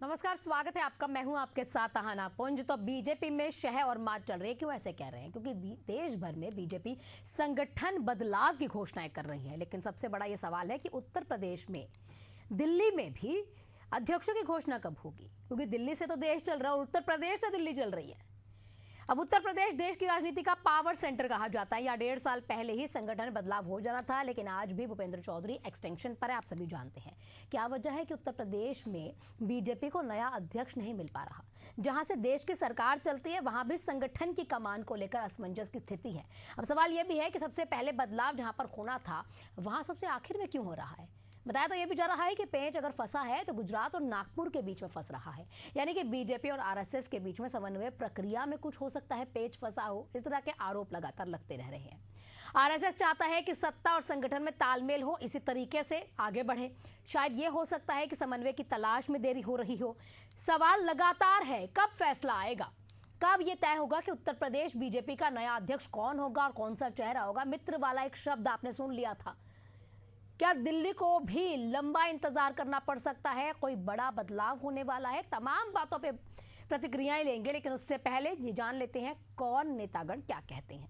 नमस्कार, स्वागत है आपका। मैं हूं आपके साथ अहाना पुंज। तो बीजेपी में शह और मात चल रही है। क्यों ऐसे कह रहे हैं? क्योंकि देश भर में बीजेपी संगठन बदलाव की घोषणाएं कर रही है, लेकिन सबसे बड़ा ये सवाल है कि उत्तर प्रदेश में, दिल्ली में भी अध्यक्षों की घोषणा कब होगी? क्योंकि दिल्ली से तो देश चल रहा है और उत्तर प्रदेश से दिल्ली चल रही है। अब उत्तर प्रदेश देश की राजनीति का पावर सेंटर कहा जाता है। या 1.5 साल पहले ही संगठन बदलाव हो जाना था, लेकिन आज भी भूपेंद्र चौधरी एक्सटेंशन पर है। आप सभी जानते हैं क्या वजह है कि उत्तर प्रदेश में बीजेपी को नया अध्यक्ष नहीं मिल पा रहा। जहां से देश की सरकार चलती है, वहां भी संगठन की कमान को लेकर असमंजस की स्थिति है। अब सवाल यह भी है कि सबसे पहले बदलाव जहां पर होना था, वहां सबसे आखिर में क्यों हो रहा है? बताया तो ये भी जा रहा है कि पेंच अगर फंसा है तो गुजरात और नागपुर के बीच में फंस रहा है। यानी कि बीजेपी और आरएसएस के बीच में समन्वय प्रक्रिया में कुछ हो सकता है पेच फंसा हो। इस तरह के आरोप लगातार लगते रह रहे हैं। आरएसएस चाहता है कि सत्ता और संगठन में तालमेल हो, इसी तरीके से आगे बढ़े। शायद ये हो सकता है कि समन्वय की तलाश में देरी हो रही हो। सवाल लगातार है, कब फैसला आएगा? कब ये तय होगा कि उत्तर प्रदेश बीजेपी का नया अध्यक्ष कौन होगा और कौन सा चेहरा होगा? मित्र वाला एक शब्द आपने सुन लिया था। क्या दिल्ली को भी लंबा इंतजार करना पड़ सकता है? कोई बड़ा बदलाव होने वाला है? तमाम बातों पे प्रतिक्रियाएं लेंगे, लेकिन उससे पहले जी जान लेते हैं कौन नेतागण क्या कहते हैं।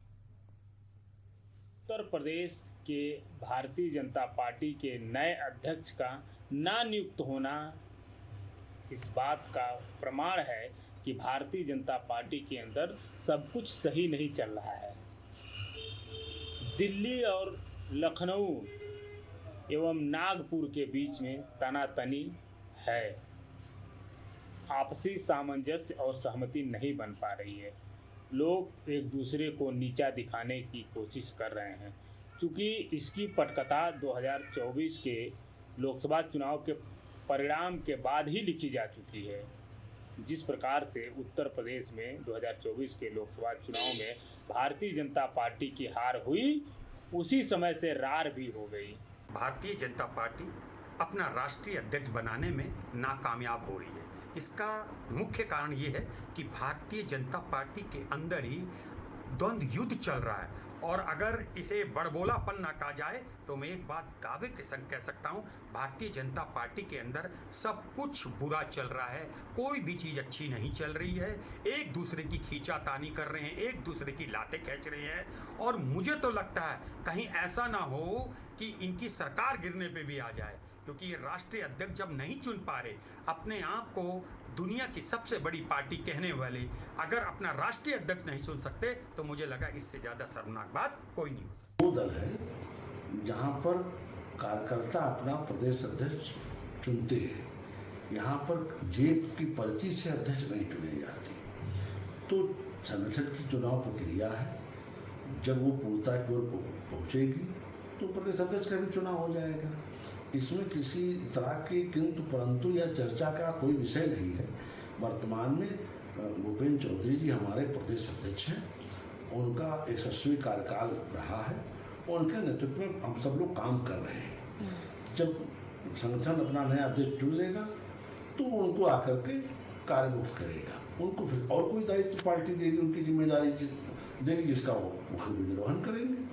उत्तर प्रदेश के भारतीय जनता पार्टी के नए अध्यक्ष का ना नियुक्त होना इस बात का प्रमाण है कि भारतीय जनता पार्टी के अंदर सब कुछ सही नहीं चल रहा है। दिल्ली और लखनऊ एवं नागपुर के बीच में तनातनी है। आपसी सामंजस्य और सहमति नहीं बन पा रही है। लोग एक दूसरे को नीचा दिखाने की कोशिश कर रहे हैं, क्योंकि इसकी पटकथा 2024 के लोकसभा चुनाव के परिणाम के बाद ही लिखी जा चुकी है। जिस प्रकार से उत्तर प्रदेश में 2024 के लोकसभा चुनाव में भारतीय जनता पार्टी की हार हुई, उसी समय से रार भी हो गई। भारतीय जनता पार्टी अपना राष्ट्रीय अध्यक्ष बनाने में नाकामयाब हो रही है। इसका मुख्य कारण ये है कि भारतीय जनता पार्टी के अंदर ही द्वंद्व युद्ध चल रहा है। और अगर इसे बड़बोलापन ना कहा जाए तो मैं एक बात दावे के संग कह सकता हूँ, भारतीय जनता पार्टी के अंदर सब कुछ बुरा चल रहा है। कोई भी चीज़ अच्छी नहीं चल रही है। एक दूसरे की खींचातानी कर रहे हैं, एक दूसरे की लातें खींच रहे हैं। और मुझे तो लगता है कहीं ऐसा ना हो कि इनकी सरकार गिरने पे भी आ जाए, क्योंकि ये राष्ट्रीय अध्यक्ष जब नहीं चुन पा रहे, अपने आप को दुनिया की सबसे बड़ी पार्टी कहने वाले अगर अपना राष्ट्रीय अध्यक्ष नहीं चुन सकते, तो मुझे लगा इससे ज़्यादा शर्मनाक बात कोई नहीं हो सकती। वो दल है जहाँ पर कार्यकर्ता अपना प्रदेश अध्यक्ष चुनते हैं। यहाँ पर जेब की पर्ची से अध्यक्ष नहीं चुने जाते। तो संगठन की चुनाव प्रक्रिया है, जब वो पूर्णता की ओर पहुँचेगी तो प्रदेश अध्यक्ष का भी चुनाव हो जाएगा। इसमें किसी तरह की किंतु परंतु या चर्चा का कोई विषय नहीं है। वर्तमान में भूपेंद्र चौधरी जी हमारे प्रदेश अध्यक्ष हैं। उनका यशस्वी कार्यकाल रहा है और उनके नेतृत्व में हम सब लोग काम कर रहे हैं। जब संगठन अपना नया अध्यक्ष चुन लेगा तो उनको आकर के कार्यमुक्त करेगा। उनको फिर और कोई दायित्व पार्टी देगी, उनकी जिम्मेदारी देगी, जिसका वो मुख्य निर्वहन करेंगे।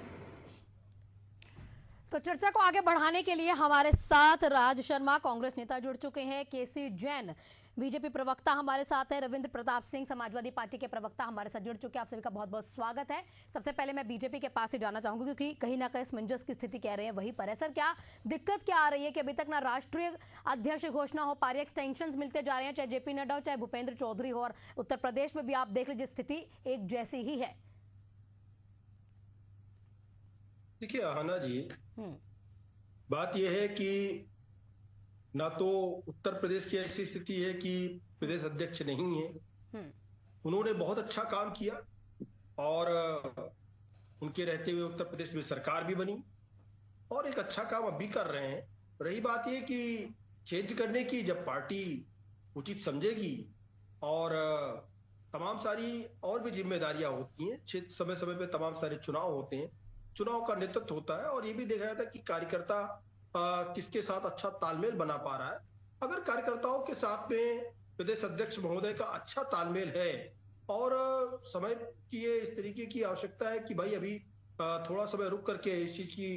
तो चर्चा को आगे बढ़ाने के लिए हमारे साथ राज शर्मा कांग्रेस नेता जुड़ चुके हैं, केसी जैन बीजेपी प्रवक्ता हमारे साथ है, रविंद्र प्रताप सिंह समाजवादी पार्टी के प्रवक्ता हमारे साथ जुड़ चुके हैं। आप सभी का बहुत बहुत स्वागत है। सबसे पहले मैं बीजेपी के पास ही जाना चाहूंगी, क्योंकि कहीं ना कहीं असमंजस की स्थिति कह रहे हैं वहीं पर है। सर, क्या दिक्कत क्या आ रही है कि अभी तक ना राष्ट्रीय अध्यक्ष घोषणा हो पा रही है, एक्सटेंशन मिलते जा रहे हैं, चाहे जेपी नड्डा हो चाहे भूपेंद्र चौधरी हो, और उत्तर प्रदेश में भी आप देख लीजिए स्थिति एक जैसी ही है। देखिए अहाना जी, बात यह है कि ना तो उत्तर प्रदेश की ऐसी स्थिति है कि प्रदेश अध्यक्ष नहीं है। उन्होंने बहुत अच्छा काम किया और उनके रहते हुए उत्तर प्रदेश में सरकार भी बनी और एक अच्छा काम अब भी कर रहे हैं। रही बात यह कि चेंज करने की जब पार्टी उचित समझेगी और तमाम सारी और भी जिम्मेदारियां होती हैं, समय समय पे तमाम सारे चुनाव होते हैं, चुनाव का नेतृत्व होता है और ये भी देखा जाता है कि कार्यकर्ता किसके साथ अच्छा तालमेल बना पा रहा है। अगर कार्यकर्ताओं के साथ में प्रदेश अध्यक्ष महोदय का अच्छा तालमेल है और समय की ये इस तरीके की आवश्यकता है कि भाई अभी थोड़ा समय रुक करके इस चीज की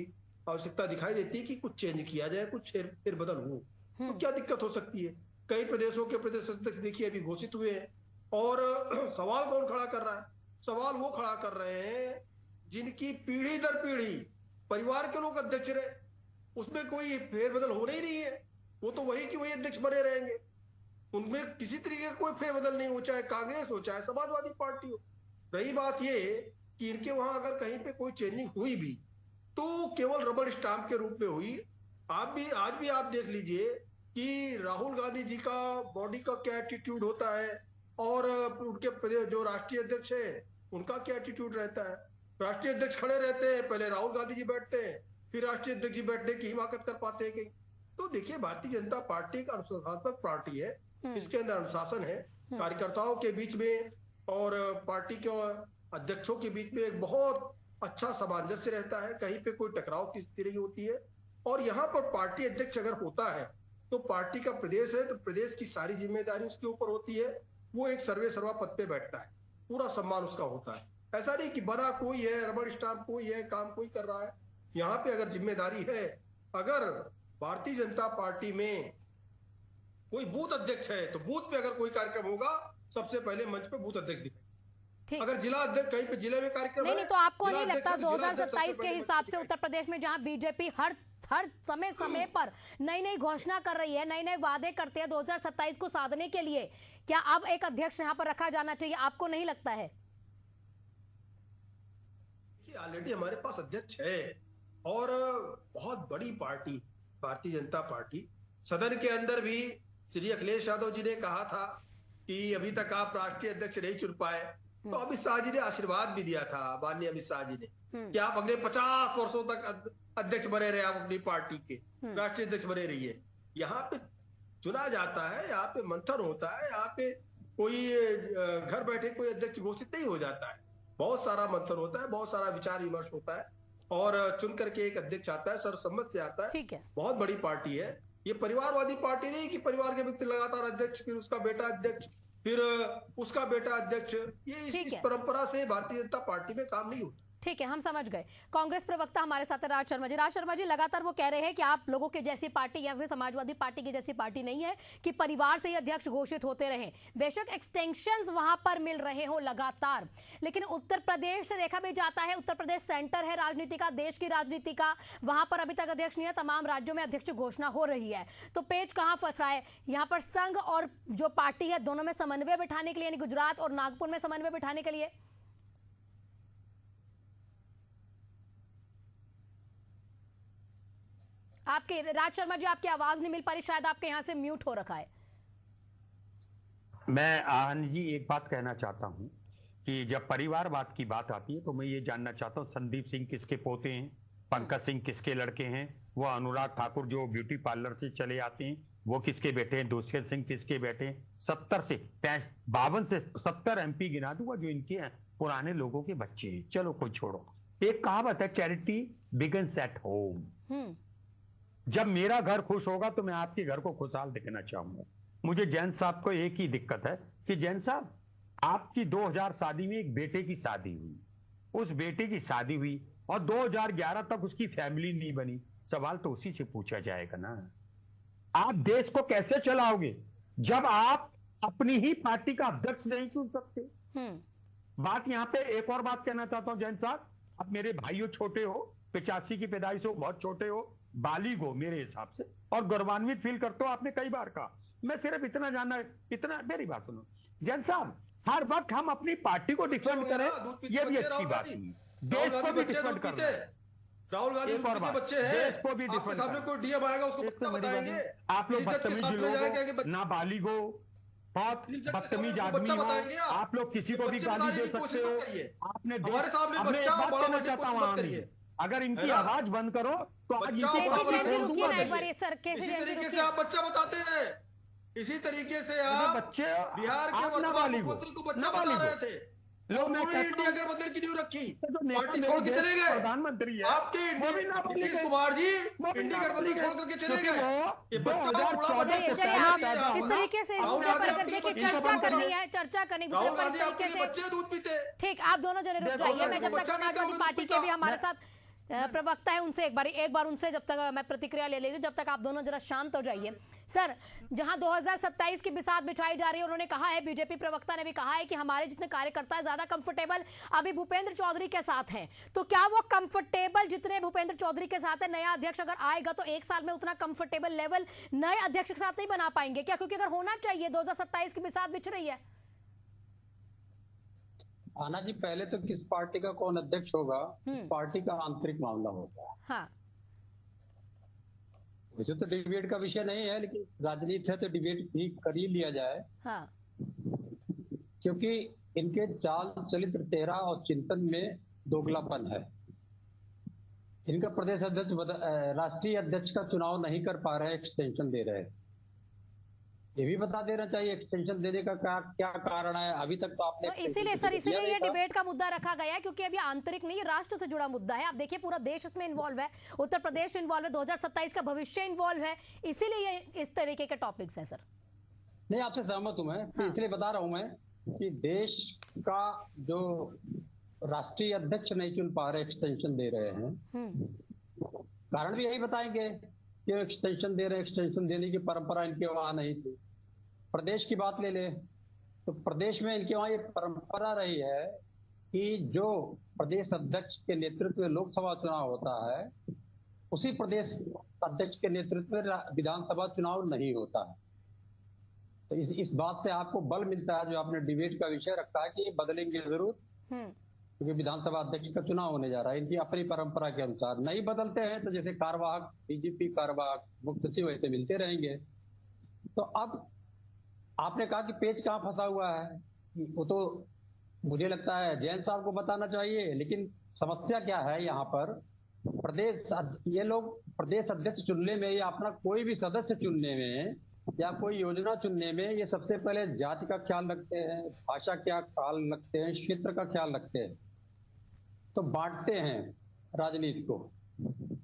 आवश्यकता दिखाई देती है कि कुछ चेंज किया जाए, कुछ फेरबदल हो, तो क्या दिक्कत हो सकती है? कई प्रदेशों के प्रदेश अध्यक्ष देखिए अभी घोषित हुए हैं। और सवाल कौन खड़ा कर रहा है? सवाल वो खड़ा कर रहे हैं जिनकी पीढ़ी दर पीढ़ी परिवार के लोग अध्यक्ष रहे, उसमें कोई फेरबदल होना ही नहीं है, वो तो वही की वही अध्यक्ष बने रहेंगे, उनमें किसी तरीके का कोई फेरबदल नहीं हो, चाहे कांग्रेस हो चाहे समाजवादी पार्टी हो। रही बात ये कि इनके वहां अगर कहीं पे कोई चेंजिंग हुई भी तो केवल रबर स्टाम्प के रूप में हुई। आज भी आप देख लीजिए कि राहुल गांधी जी का बॉडी का क्या एटीट्यूड होता है और उनके जो राष्ट्रीय अध्यक्ष है उनका क्या एटीट्यूड रहता है। राष्ट्रीय अध्यक्ष खड़े रहते हैं, पहले राहुल गांधी जी बैठते हैं, फिर राष्ट्रीय अध्यक्ष जी बैठने की हिमाकत कर पाते हैं कहीं। तो देखिए भारतीय जनता पार्टी एक अनुशासनात्मक पार्टी है, इसके अंदर अनुशासन है, कार्यकर्ताओं के बीच में और पार्टी के अध्यक्षों के बीच में एक बहुत अच्छा सामंजस्य रहता है, कहीं पे कोई टकराव की स्थिति नहीं होती है। और यहाँ पर पार्टी अध्यक्ष अगर होता है तो पार्टी का प्रदेश है तो प्रदेश की सारी जिम्मेदारी उसके ऊपर होती है, वो एक सर्वे सर्वा पद पे बैठता है, पूरा सम्मान उसका होता है। ऐसा नहीं कि बना कोई है, रबर स्टाम्प कोई है, काम कोई कर रहा है। यहाँ पे अगर जिम्मेदारी है, अगर भारतीय जनता पार्टी में कोई बूथ अध्यक्ष है तो बूथ पे अगर कोई कार्यक्रम होगा सबसे पहले मंच पे बूथ अध्यक्ष दिखाई। अगर जिला अध्यक्ष कहीं पे जिले में कार्यक्रम नहीं तो आपको नहीं लगता 2027 के हिसाब से उत्तर प्रदेश में जहां बीजेपी हर समय पर नई घोषणा कर रही है, नए वादे करते हैं 2027 को साधने के लिए, क्या अब एक अध्यक्ष यहां पर रखा जाना चाहिए? आपको नहीं लगता है? ऑलरेडी हमारे पास अध्यक्ष है और बहुत बड़ी पार्टी भारतीय जनता पार्टी। सदन के अंदर भी श्री अखिलेश यादव जी ने कहा था कि अभी तक आप राष्ट्रीय अध्यक्ष नहीं चुन पाए, तो अमित शाह जी ने आशीर्वाद भी दिया था, माननीय अमित शाह जी ने, कि आप अगले 50 वर्षों तक अध्यक्ष बने रहे, आप अपनी पार्टी के राष्ट्रीय अध्यक्ष बने रहिए। यहाँ पे चुना जाता है, यहाँ पे मंथन होता है, यहाँ पे कोई घर बैठे कोई अध्यक्ष घोषित नहीं हो जाता है, बहुत सारा मंथन होता है, बहुत सारा विचार विमर्श होता है और चुन करके एक अध्यक्ष आता है, सर्वसम्मत से आता है। ठीक है, बहुत बड़ी पार्टी है ये, परिवारवादी पार्टी नहीं कि परिवार के व्यक्ति लगातार अध्यक्ष, फिर उसका बेटा अध्यक्ष, फिर उसका बेटा अध्यक्ष। ये इस परंपरा से भारतीय जनता पार्टी में काम नहीं होता। ठीक है, हम समझ गए। कांग्रेस प्रवक्ता हमारे साथ है राज शर्मा जी। राज शर्मा जी, लगातार वो कह रहे हैं कि आप लोगों के जैसी पार्टी या फिर समाजवादी पार्टी की जैसी पार्टी नहीं है कि परिवार से ही अध्यक्ष घोषित होते रहे। बेशक एक्सटेंशंस वहां पर मिल रहे हो लगातार, लेकिन उत्तर प्रदेश से देखा भी जाता है, उत्तर प्रदेश सेंटर है राजनीति का, देश की राजनीति का, वहां पर अभी तक अध्यक्ष नहीं है, तमाम राज्यों में अध्यक्ष घोषणा हो रही है। तो पेच कहां फंस रहा है? यहाँ पर संघ और जो पार्टी है दोनों में समन्वय बिठाने के लिए, यानी गुजरात और नागपुर में समन्वय बिठाने के लिए। आपके राज शर्मा जी, आपकी आवाज नहीं मिल पा रही, शायद आपके यहां से म्यूट हो रखा है। मैं आहन जी एक बात कहना चाहता हूं कि जब परिवारवाद की बात आती है तो मैं ये जानना चाहता हूं संदीप सिंह किसके पोते हैं, पंकज सिंह किसके लड़के हैं, वो अनुराग ठाकुर जो ब्यूटी पार्लर से चले आते हैं वो किसके बेटे हैं, दुष्यंत सिंह किसके बेटे हैं। 70 से 52 से 70 MP गिना दूंगा जो इनके पुराने लोगों के बच्चे हैं। चलो कोई छोड़ो, एक कहावत है, चैरिटी बिगिंस एट होम। जब मेरा घर खुश होगा तो मैं आपके घर को खुशहाल देखना चाहूंगा। मुझे जैन साहब को एक ही दिक्कत है कि जैन साहब आपकी 2000 शादी में एक बेटे की शादी हुई, उस बेटे की शादी हुई और 2011 तक उसकी फैमिली नहीं बनी। सवाल तो उसी से पूछा जाएगा ना, आप देश को कैसे चलाओगे जब आप अपनी ही पार्टी का अध्यक्ष नहीं चुन सकते। बात यहां पे एक और बात कहना चाहता हूं जैन साहब, अब मेरे भाइयों छोटे हो, 85 की पैदाइश हो, बहुत छोटे हो, बालिग हो मेरे हिसाब से, और गौरवान्वित फील करते हो, आपने कई बार कहा। मैं सिर्फ इतना जानना, इतना मेरी बात सुनो जैन साहब, हर वक्त हम अपनी पार्टी को डिफेंड करें, ये भी अच्छी बात नहीं, देश को भी डिफेंड करना। राहुल गांधी के बच्चे हैं, देश को भी डिफेंड सामने कोई डीएम आएगा उसको बच्चा बताएंगे। आप लोग बदतमीज लोग, नाबालिग हो, बहुत बदतमीज आदमी हो, आप लोग किसी को भी गाली दे सकते हो। आपने एक बात कहना चाहता हूँ, अगर इनकी आवाज बंद करो तो आज इसी तरीके से आप बच्चा बताते हैं, इसी तरीके से आप बच्चे बिहार के मुख्यमंत्री को बच्चा बता रहे थे। लोग इंडिया गठबंधन की न्यू रखी, पार्टी छोड़ के चले गए। प्रधानमंत्री आपके नीतीश कुमार जी इंडिया गठबंधन छोड़ करके चले गए। 2014 इस तरीके से इस मुद्दे पर अगर देखिए चर्चा करनी है, चर्चा करनी दूसरे पर इस तरीके से बच्चे दूध पीते। ठीक, आप दोनों जने रुक जाइए। मैं जब तक समाजवादी पार्टी के भी हमारे साथ प्रवक्ता है उनसे एक बार उनसे जब तक मैं प्रतिक्रिया ले लेती हूँ, जब तक आप दोनों जरा शांत हो जाइए। सर, जहां 2027 की बिसात बिछाई जा रही है, उन्होंने कहा है, बीजेपी प्रवक्ता ने भी कहा है कि हमारे जितने कार्यकर्ता है ज्यादा कंफर्टेबल अभी भूपेंद्र चौधरी के साथ हैं। तो क्या वो कंफर्टेबल जितने भूपेंद्र चौधरी के साथ है, नया अध्यक्ष अगर आएगा तो 1 साल में उतना कंफर्टेबल लेवल नए अध्यक्ष के साथ नहीं बना पाएंगे क्या? क्योंकि अगर होना चाहिए, 2027 की बिसात बिछ रही है। आना जी, पहले तो किस पार्टी का कौन अध्यक्ष होगा, पार्टी का आंतरिक मामला होता है। हाँ, वैसे तो डिबेट का विषय नहीं है, लेकिन राजनीति है तो डिबेट भी कर ही लिया जाए। हाँ, क्योंकि इनके चाल चरित्र, चेहरा और चिंतन में दोगलापन है। इनका प्रदेश अध्यक्ष राष्ट्रीय अध्यक्ष का चुनाव नहीं कर पा रहे, एक्सटेंशन दे रहे हैं। ये भी बता देना चाहिए एक्सटेंशन देने का क्या कारण है। अभी तक तो आपने तो इसीलिए ये डिबेट का मुद्दा रखा गया है, क्योंकि अभी आंतरिक नहीं, राष्ट्र से जुड़ा मुद्दा है। आप देखिए, पूरा देश इसमें इन्वॉल्व है, उत्तर प्रदेश इन्वॉल्व है, 2027 का भविष्य इन्वॉल्व है, इसीलिए ये इस तरीके के टॉपिक्स हैं। सर, नहीं, आपसे सहमत हूं मैं। हाँ। इसलिए बता रहा हूं मैं कि देश का जो राष्ट्रीय अध्यक्ष नहीं चुन पा रहे, एक्सटेंशन दे रहे हैं, कारण भी यही बताएंगे कि एक्सटेंशन दे रहे हैं। एक्सटेंशन देने की परंपरा इनके वहां नहीं थी। प्रदेश की बात ले ले तो प्रदेश में इनके वहां ये परंपरा रही है कि जो प्रदेश अध्यक्ष के नेतृत्व में लोकसभा चुनाव होता है, उसी प्रदेश अध्यक्ष के नेतृत्व में विधानसभा चुनाव नहीं होता है। तो इस बात से आपको बल मिलता है, जो आपने डिबेट का विषय रखा है, कि ये बदलेंगे जरूर, क्योंकि विधानसभा अध्यक्ष का चुनाव होने जा रहा है। इनकी अपनी परंपरा के अनुसार नहीं बदलते हैं, तो जैसे कार्यवाहक, बीजेपी कार्यवाहक मुख्य सचिव ऐसे मिलते रहेंगे। तो अब आपने कहा कि पेच कहाँ फंसा हुआ है, वो तो मुझे लगता है जैन साहब को बताना चाहिए। लेकिन समस्या क्या है यहाँ पर, ये लोग प्रदेश अध्यक्ष चुनने में या अपना कोई भी सदस्य चुनने में या कोई योजना चुनने में, ये सबसे पहले जाति का ख्याल रखते हैं, भाषा का ख्याल रखते हैं, क्षेत्र का ख्याल रखते हैं, तो बांटते हैं राजनीति को।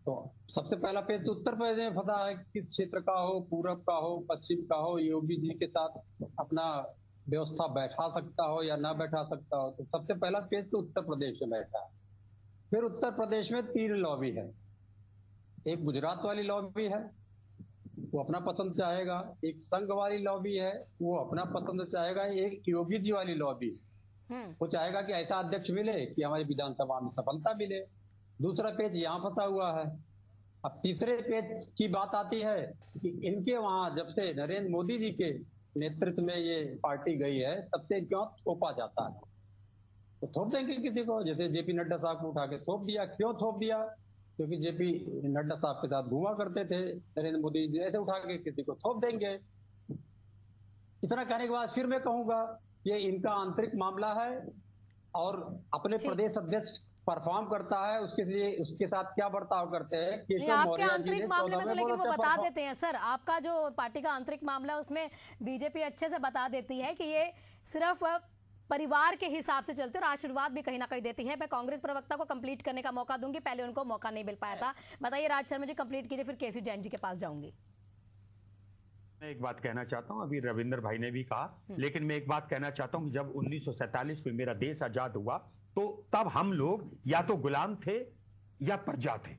तो सबसे पहला पेज तो उत्तर प्रदेश में फंसा है, किस क्षेत्र का हो, पूरब का हो, पश्चिम का हो, योगी जी के साथ अपना व्यवस्था बैठा सकता हो या ना बैठा सकता हो। तो सबसे पहला पेज तो उत्तर प्रदेश में बैठा है। फिर उत्तर प्रदेश में 3 लॉबी है। एक गुजरात वाली लॉबी है, वो अपना पसंद चाहेगा। एक संघ वाली लॉबी है, वो अपना पसंद चाहेगा। एक योगी जी वाली लॉबी, वो चाहेगा कि ऐसा अध्यक्ष मिले कि हमारी विधानसभा में सफलता मिले। दूसरा पेज यहाँ फंसा हुआ है। अब तीसरे पेज की बात आती है कि इनके वहां जब से नरेंद्र मोदी जी के नेतृत्व में ये पार्टी गई है, तब से क्यों थोपा जाता है। तो थोप देंगे किसी को, जैसे जेपी नड्डा साहब को उठा के थोप दिया। क्यों थोप दिया? क्योंकि जेपी नड्डा साहब के साथ घूमा करते थे नरेंद्र मोदी जी, ऐसे उठा के किसी को थोप देंगे। इतना कहने के बाद फिर मैं कहूंगा ये इनका आंतरिक मामला है, और अपने प्रदेश अध्यक्ष परफॉर्म करता है, उसके साथ क्या बर्ताव करते हैं। आपके आंतरिक मामले में तो लेकिन वो बता देते हैं सर, आपका जो पार्टी का आंतरिक मामला है उसमें बीजेपी अच्छे से बता देती है कि ये सिर्फ परिवार के हिसाब से चलते, और आशीर्वाद भी कहीं ना कहीं देती है। मैं कांग्रेस प्रवक्ता को कंप्लीट करने का मौका दूंगी, पहले उनको मौका नहीं मिल पाया था। बताइए राज शर्मा जी, कंप्लीट कीजिए, फिर केसी जैन जी के पास जाऊंगी। मैं एक बात कहना चाहता हूं, अभी रविंद्र भाई ने भी कहा, लेकिन मैं एक बात कहना चाहता हूं कि जब 1947 में मेरा देश आजाद हुआ, तो तब हम लोग या तो गुलाम थे या प्रजा थे।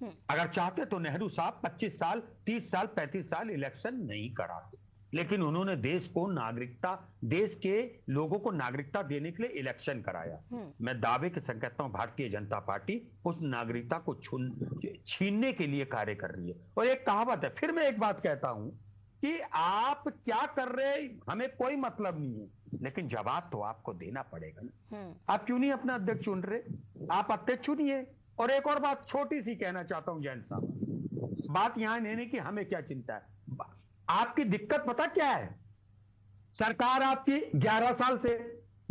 अगर चाहते तो नेहरू साहब 25 साल, 30 साल, 35 साल इलेक्शन नहीं कराते, लेकिन उन्होंने देश को नागरिकता, देश के लोगों को नागरिकता देने के लिए इलेक्शन कराया। मैं दावे के संग कहता हूं, भारतीय जनता पार्टी उस नागरिकता को छीनने के लिए कार्य कर रही है। और एक कहावत है, फिर मैं एक बात कहता हूं कि आप क्या कर रहे हैं हमें कोई मतलब नहीं है, लेकिन जवाब तो आपको देना पड़ेगा ना। आप क्यों नहीं अपना अध्यक्ष चुन रहे? आप अध्यक्ष चुनिए। और एक और बात छोटी सी कहना चाहता हूं जैन साहब, बात यहां नहीं कि हमें क्या चिंता है, आपकी दिक्कत पता क्या है? सरकार आपकी 11 साल से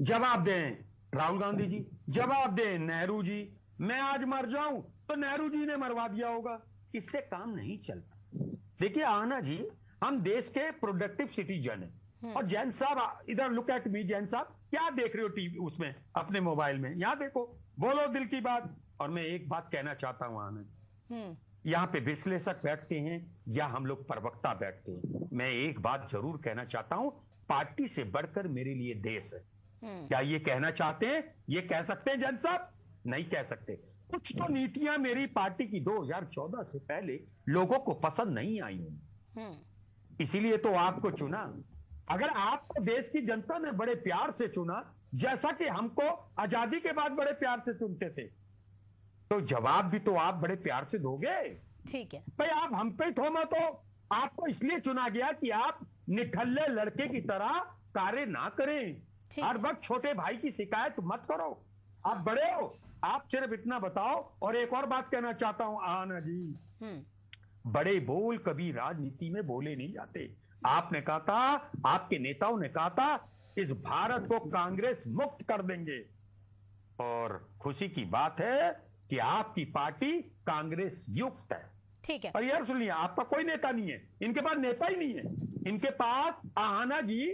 जवाब दें राहुल गांधी जी, जवाब दें नेहरू जी। मैं आज मर जाऊं तो नेहरू जी ने मरवा दिया होगा, इससे काम नहीं चलता। देखिए आना जी, हम देश के प्रोडक्टिव सिटीजन हैं। और जैन साहब, इधर लुक एट मी जैन साहब, क्या देख रहे हो टीवी उसमें अपने मोबाइल में? यहां देखो, बोलो दिल की बात। और मैं एक बात कहना चाहता हूं आनंद, यहां पे विश्लेषक बैठते हैं या हम लोग प्रवक्ता बैठते हैं, मैं एक बात जरूर कहना चाहता हूं, पार्टी से बढ़कर मेरे लिए देश है। क्या ये कहना चाहते हैं? ये कह सकते हैं जैन साहब? नहीं कह सकते। कुछ तो नीतियां मेरी पार्टी की 2014 से पहले लोगों को पसंद नहीं आई, इसीलिए तो आपको चुना। अगर आपको देश की जनता ने बड़े प्यार से चुना, जैसा कि हमको आजादी के बाद बड़े प्यार से चुनते थे, तो जवाब भी तो आप बड़े प्यार से दोगे। ठीक है भाई, आप हम पे थोमा तो आपको इसलिए चुना गया कि आप निठल्ले लड़के की तरह कार्य ना करें, ठीक हर है। वक्त छोटे भाई की शिकायत मत करो। आप बड़े हो, आप सिर्फ इतना बताओ। और एक और बात कहना चाहता हूं आना जी, बड़े बोल कभी राजनीति में बोले नहीं जाते। आपने कहा था, आपके नेताओं ने कहा था, इस भारत को कांग्रेस मुक्त कर देंगे, और खुशी की बात है कि आपकी पार्टी कांग्रेस युक्त है। ठीक है और यार सुनिए, आपका कोई नेता नहीं है, इनके पास नेता ही नहीं है, इनके पास आहाना जी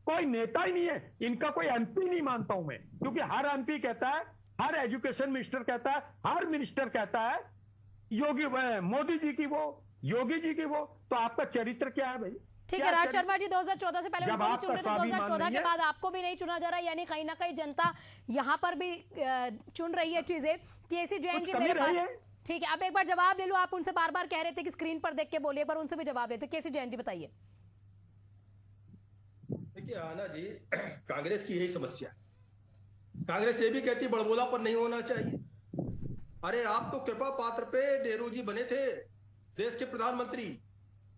कोई नेता ही नहीं है, इनका कोई एमपी नहीं मानता हूं मैं, क्योंकि हर एमपी कहता है, हर एजुकेशन मिनिस्टर कहता है, हर मिनिस्टर कहता है योगी मोदी जी की वो, योगी जी की वो, तो आपका चरित्र क्या है भाई? ठीक है। राज शर्मा जी 2014 से पहले जब उनको भी आपका चुन रहे थे, स्वाभिमान 2014 नहीं के है। बाद आपको भी नहीं चुना जा रहा, यानी कहीं ना कहीं जनता यहाँ पर भी चुन रही है चीजें। केसी जैन कुछ जी कमी मेरे रही पास, है? ठीक है, अब एक बार जवाब ले लो। आप उनसे बार बार कह रहे थे कि स्क्रीन पर देख के बोलिए, पर उनसे भी जवाब लेते। केसी जैन जी बताइए। देखिए आना जी, कांग्रेस की यही समस्या है। कांग्रेस ये भी कहती बड़बोलापन नहीं होना चाहिए। अरे आप तो कृपा पात्र पे नेहरू जी बने थे, देश के प्रधानमंत्री,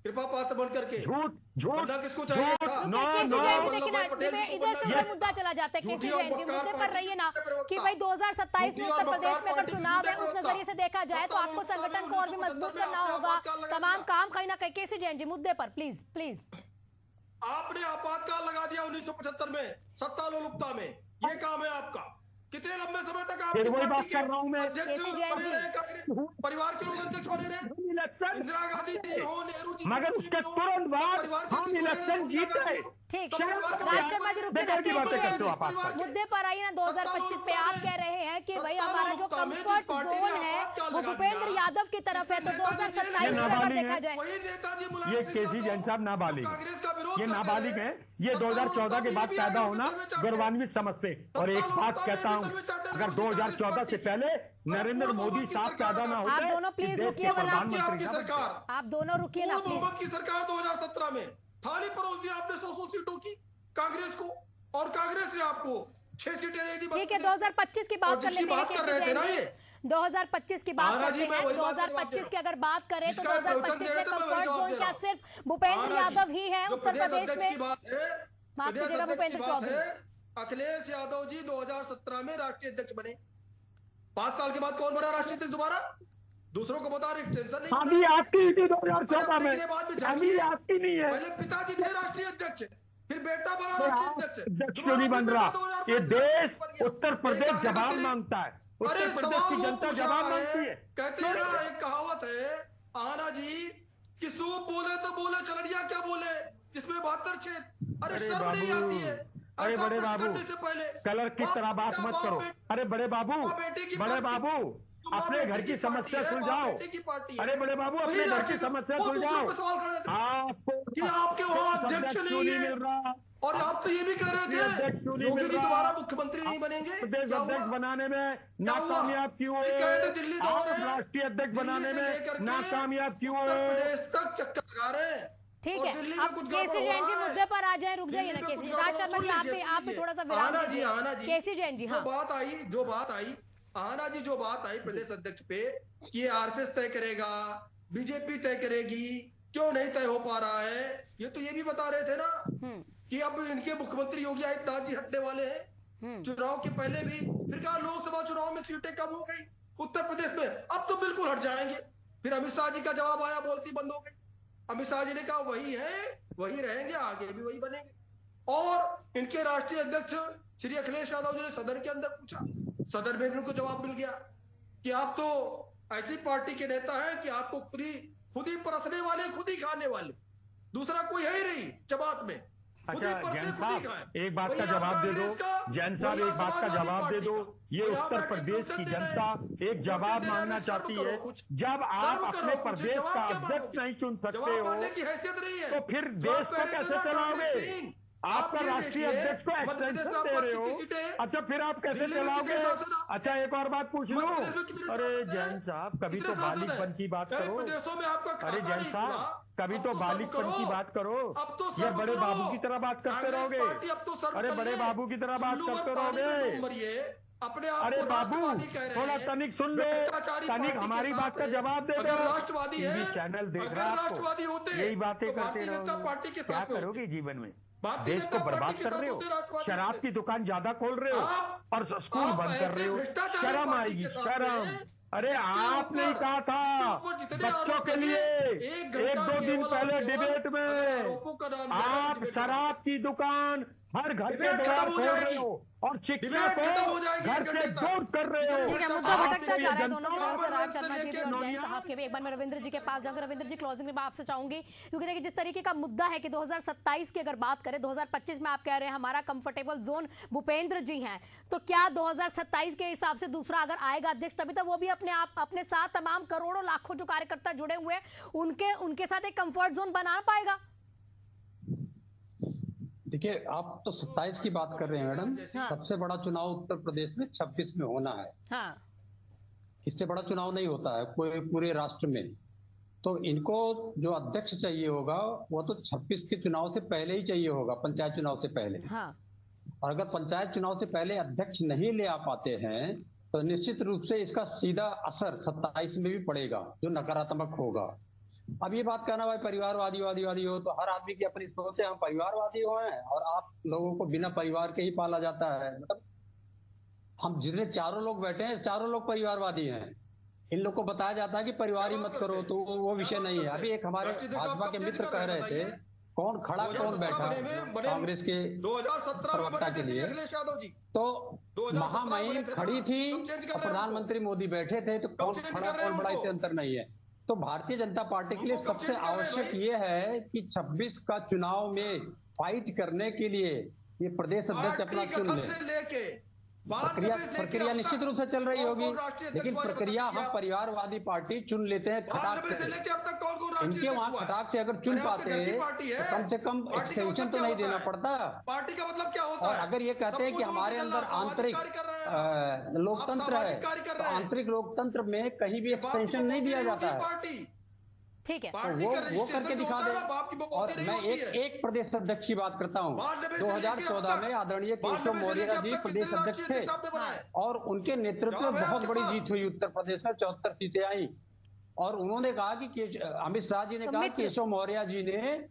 कृपा पात्र बन करके। झूठ झूठ बनना किसको चाहिए था? नो केसी नो जैन जी देखिए वल्लभ भाई ना, पटेल जी को इधर से बनना उधर मुद्दा चला जाता है। केसी झूठी और जैन जी बक्कार मुद्दे पर पार्टी रहिए ना के प्रवक्ता। कि भाई 2027 में झूठी और उत्तर प्रदेश बक्कार में अगर पार्टी के चुनाव है, उस प्रवक्ता। नजरिए से देखा जाए तो आपको संगठन को और भी मजबूत करना होगा, तमाम काम कहीं ना कहीं। केसी जैन जी मुद्दे पर प्लीज प्लीज। आपने आपातकाल लगा दिया 1975 में सत्ता लोलुपता में, ये काम है आपका। कितने लंबे समय तक फिर आपकी वही बात पार्टी के कर रहा हूं मैं। अध्यक्ष केसी जैन बने जी। रहे, कांग्रेस परिवार के लोग अध्यक्ष बने रहे। इलेक्शन इंदिरा गांधी जी हो, नेहरू जी मगर हो, उसके हो, तुरंत बाद परिवार के हम अध्यक्ष बने इलेक्शन रहे, जीते। सोनिया गांधी हो। ठीक, तो परिवार के राज शर्मा जी रुकिए ना। बेकार की केसी बातें जैन करते हो आप जी आसपास। मुद्दे पर आइए ना। 2025 पे आप कह रहे हैं कि भाई हमारा जो कंफर्ट जोन है वो भूपेंद्र यादव की तरफ है, तो 2027 में अगर देखा जाए। वही नेताजी मुलायम ये सिंह केसी यादव जैन साहब नाबालिग हैं। कांग्रेस का विरोध ये करते नाबालिग रहे। हैं, ये 2014 के बाद पैदा होना गौरवान्वित समझते। और एक बात कहता हूं, अगर 2014 से पहले नरेंद्र मोदी साहब पैदा ना होते, आप दोनों इस प्लीज देश रुकिए, के वरना आपकी प्रधानमंत्री ना बनते। सरकार, आप दोनों रुकिए ना पूर्ण प्लीज। बहुमत की सरकार 2017 में थाली परोस दी आपने 100 सीटों की कांग्रेस को, और कांग्रेस ने आपको 6 सीटें दे दी। ठीक है, 2025 की बात कर लेते हैं। केसी जैन जी 2025 की बात आना जी, करते मैं हैं। वही बात 2025 की अगर बात करें तो जिसका प्रवचन 2025 दे में रहे थे, मैं वही कंफर्ट जवाब जोन दे क्या रहा हूं। सिर्फ भूपेंद्र यादव ही है जो उत्तर प्रदेश अध्यक्ष में? की बात है, माफ प्रदेश कीजिएगा, अध्यक्ष भूपेंद्र की बात चौधरी। है, अखिलेश यादव जी 2017 में राष्ट्रीय अध्यक्ष बने। 5 साल के बाद कौन बना राष्ट्रीय अध्यक्ष दोबारा? दूसरों को बता रहे टेंशन नहीं। अभी आपकी थी 2014 में, अभी आपकी नहीं है। पहले पिताजी थे राष्ट्रीय अध्यक्ष, फिर बेटा बना राष्ट्रीय अध्यक्ष। अध्यक्ष क्यों नहीं बन रहा? ये देश उत्तर प्रदेश जवाब मांगता है, उत्तर प्रदेश की जनता जवाब मांगती है। कहते हैं ना, एक कहावत है आना जी कि सूप बोले तो बोले, चलड़िया क्या बोले, जिसमें 72 छेद। अरे शर्म नहीं आती है? अरे ऐसा बड़े प्रश्न बाबू, करने से पहले कलर की तरह बात मत करो। अरे बड़े बाबू, बड़े बाबू, अपने घर की समस्या सुलझाओ। अरे बड़े बाबू, अपने घर की समस्या सुलझाओ। आपको कि आपके वहां अध्यक्ष क्यों नहीं नहीं मिल रहा? और आप तो ये भी कह रहे अध्यक्ष क्यों थे नहीं योगी मिल जी रहा? दोबारा मुख्यमंत्री नहीं बनेंगे। प्रदेश क्या अध्यक्ष हुआ? बनाने में क्या हुआ? नाकामयाब क्यों ये कह रहे थे हुए? दिल्ली आप दौड़ रहे हैं, राष्ट्रीय अध्यक्ष बनाने दिल्ली से लेकर में के नाकामयाब क्यों उत्तर हुए? प्रदेश तक चक्कर लगा रहे हैं। ठीक और है, दिल्ली में अब कुछ केसी गड़बड़ जैन जी हो रहा है। मुद्दे पर आ जाए, रुक जाइए ना दिल्ली में केसी। कुछ राज गड़बड़ शर्मा जी हो आप भी लीजिए। थोड़ा सा विराम आना जी, दीजिए। आना जी। केसी जैन जी, जो हाँ बात आई आना जी, जो बात आई प्रदेश अध्यक्ष पे कि ये आरएसएस तय करेगा, बीजेपी तय करेगी, क्यों नहीं तय हो पा रहा है? ये तो ये भी बता रहे थे ना कि अब इनके मुख्यमंत्री योगी आदित्यनाथ जी हटने वाले हैं चुनाव के पहले भी। फिर कहा लोकसभा चुनाव में सीटें कम हो गई उत्तर प्रदेश में, अब तो बिल्कुल हट जाएंगे। फिर अमित शाह जी का जवाब आया, बोलती बंद हो गई। अमित शाह जी ने कहा वही है, वही रहेंगे, आगे भी वही बनेंगे। और इनके राष्ट्रीय अध्यक्ष श्री अखिलेश यादव जी ने सदन के अंदर पूछा, सदन में उनको जवाब मिल गया कि आप तो ऐसी पार्टी के नेता हैं कि आपको खुद ही परसने वाले, खुद ही खाने वाले, दूसरा कोई है ही नहीं जमात में। अच्छा जैन साहब, एक बात का जवाब दे दो। जैन साहब, एक बात का जवाब दे दो। ये उत्तर प्रदेश की जनता एक जवाब मांगना चाहती है। जब आप अपने प्रदेश का अध्यक्ष नहीं चुन सकते हो की हैसियत नहीं है तो फिर देश को कैसे चलाओगे? आपका ये राष्ट्रीय देखिए, अध्यक्ष को मध्य प्रदेश एक्सटेंशन में आप दे रहे कितनी हो। सीटें- अच्छा फिर आप कैसे दिल्ली में चलाओगे? कितने सांसद हैं? अच्छा एक और बात पूछ लूं। मध्य प्रदेश में कितने अरे सांसद हैं? जैन साहब कभी कितने तो सांसद हैं? बालिगपन की बात कई करो। प्रदेशों में आपका खाता अरे जैन नहीं साहब खुला। कभी अब तो सर्व बालिगपन की करो। बात करो। अब तो ये सर्व बड़े करो। बाबू की तरह बात करते कांग्रेस रहोगे। पार्टी अब तो सर्व अरे कर बड़े ले। बाबू की तरह बात चुल्लू करते पर पानी में रहोगे। डूब मरिए। अपने आप अरे को बाबू राष्ट्रवादी कह रहे थोड़ा हैं। तनिक सुन लो। भ्रष्टाचारी तनिक पार्टी के हमारी साथ बात का है। जवाब दे अगर दो। राष्ट्रवादी टीवी है, चैनल देख अगर रहा है राष्ट्रवादी आपको, होते, यही बातें तो करते भारतीय जनता पार्टी के रहोगे। क्या साथ में करोगे जीवन में? भारतीय देश को जनता बर्बाद पार्टी के कर रहे साथ हो। होते राष्ट्रवादी शराब होते। की दुकान ज्यादा खोल रहे हो आप- और स्कूल आप बंद कर ऐसे रहे हो। भ्रष्टाचारी शर्म पार्टी आएगी, के साथ शर्म। में अरे आपने ही कहा था बच्चों के लिए एक दो दिन पहले डिबेट में आप शराब की दुकान हर घर के डिबेट द्वार खत्म हो खोल रहे जाएगी। हो और शिक्षा डिबेट खत्म हो को जाएगी घर एक से घंटे तक। दूर कर रहे हो। ठीक है, मुद्दा आपके भटकता लिए जा रहा है जनता दोनों की तरफ से, राज जनता शर्मा जी भी और जैन नौनिया- साहब के भी। एक बार मैं रविंद्र जी के पास जाऊंगी। रविंद्र जी क्लोजिंग में मैं आपसे चाहूंगी, क्योंकि देखिए जिस तरीके का मुद्दा है कि 2027 की अगर बात करें, 2025 में आप कह रहे हैं हमारा कंफर्टेबल जोन भूपेंद्र जी हैं, तो क्या 2027 के हिसाब से दूसरा अगर आएगा अध्यक्ष, तभी तो वो भी अपने साथ तमाम करोड़ों लाखों जो कार्यकर्ता जुड़े हुए हैं उनके साथ एक कंफर्ट जोन बना पाएगा? देखिए, आप तो 27 की बात कर रहे हैं मैडम। हाँ। सबसे बड़ा चुनाव उत्तर प्रदेश में 26 में होना है। हाँ, इससे बड़ा चुनाव नहीं होता है कोई पूरे राष्ट्र में। तो इनको जो अध्यक्ष चाहिए होगा वो तो 26 के चुनाव से पहले ही चाहिए होगा, पंचायत चुनाव से पहले। हाँ, और अगर पंचायत चुनाव से पहले अध्यक्ष नहीं ले आ पाते हैं तो निश्चित रूप से इसका सीधा असर 27 में भी पड़ेगा, जो नकारात्मक होगा। अब ये बात कहना भाई परिवारवादी वादी हो, तो हर आदमी की अपनी सोच है। हम परिवारवादी हो हैं और आप लोगों को बिना परिवार के ही पाला जाता है। मतलब हम जितने चारों लोग बैठे हैं, चारों लोग परिवारवादी हैं। इन लोग को बताया जाता है कि परिवार ही मत करो, तो वो विषय नहीं है। अभी एक हमारे भाजपा के मित्र कह रहे थे, कौन खड़ा कौन बैठा कांग्रेस के 2017 प्रवक्ता के लिए, तो महामहिम खड़ी थी और प्रधानमंत्री मोदी बैठे थे, तो कौन खड़ा कौन बड़ा इससे अंतर नहीं है। तो भारतीय जनता पार्टी के लिए सबसे आवश्यक ये है कि 26 का चुनाव में फाइट करने के लिए ये प्रदेश अध्यक्ष अपना चुन ले। प्रक्रिया निश्चित रूप से चल रही होगी, लेकिन प्रक्रिया हम परिवारवादी पार्टी चुन लेते हैं खटाक से। इनके वहां खटाक से अगर चुन पाते हैं तो कम से कम एक्सटेंशन तो नहीं देना पड़ता। पार्टी का मतलब क्या होता और है? अगर ये कहते हैं कि हमारे अंदर आंतरिक लोकतंत्र है, तो आंतरिक लोकतंत्र में कहीं भी एक्सटेंशन नहीं दिया जाता है। ठीक है, तो वो करके दिखा दे। और मैं एक प्रदेश अध्यक्ष की बात करता हूँ। 2014 में आदरणीय केशव मौर्य जी प्रदेश अध्यक्ष थे और उनके नेतृत्व में बहुत बड़ी जीत हुई उत्तर प्रदेश में, 74 सीटें आई। और उन्होंने कहा कि अमित शाह जी ने कहा केशव मौर्य जी ने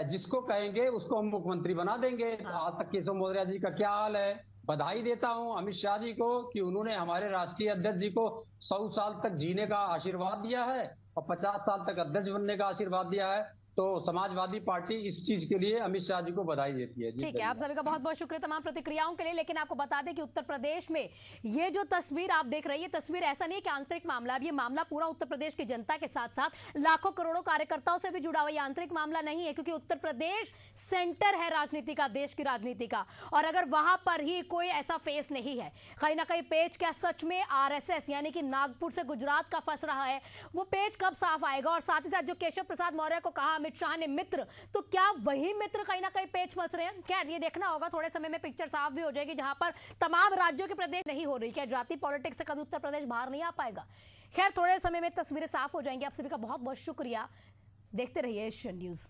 जिसको कहेंगे उसको हम मुख्यमंत्री बना देंगे। आज तक केशव मौर्य जी का क्या हाल है? बधाई देता हूं अमित शाह जी को कि उन्होंने हमारे राष्ट्रीय अध्यक्ष जी को 100 साल तक जीने का आशीर्वाद दिया है और 50 साल तक अध्यक्ष बनने का आशीर्वाद दिया है। तो समाजवादी पार्टी इस चीज के लिए अमित शाह जी को बधाई देती है। ठीक है, आप सभी का बहुत बहुत शुक्रिया तमाम प्रतिक्रियाओं के लिए। लेकिन आपको बता दें कि उत्तर प्रदेश में ये जो तस्वीर आप देख रही है, तस्वीर ऐसा नहीं है कि आंतरिक मामला, अब ये मामला पूरा उत्तर प्रदेश की जनता के साथ साथ लाखों करोड़ों कार्यकर्ताओं से भी जुड़ा हुआ। ये आंतरिक मामला नहीं है, क्योंकि उत्तर प्रदेश सेंटर है राजनीति का, देश की राजनीति का। और अगर वहां पर ही कोई ऐसा फेस नहीं है, कहीं ना कहीं पेज क्या सच में आरएसएस यानी कि नागपुर से गुजरात का फंस रहा है, वो पेज कब साफ आएगा? और साथ ही साथ जो केशव प्रसाद मौर्य को कहा अमित शाह ने मित्र, तो क्या वही मित्र कहीं ना कहीं पेच फंस रहे हैं? खैर ये देखना होगा, थोड़े समय में पिक्चर साफ भी हो जाएगी, जहां पर तमाम राज्यों के प्रदेश नहीं हो रही। क्या जाति पॉलिटिक्स से कभी उत्तर प्रदेश बाहर नहीं आ पाएगा? खैर थोड़े समय में तस्वीरें साफ हो जाएंगी। आप सभी का बहुत बहुत शुक्रिया। देखते रहिए एशियन न्यूज़।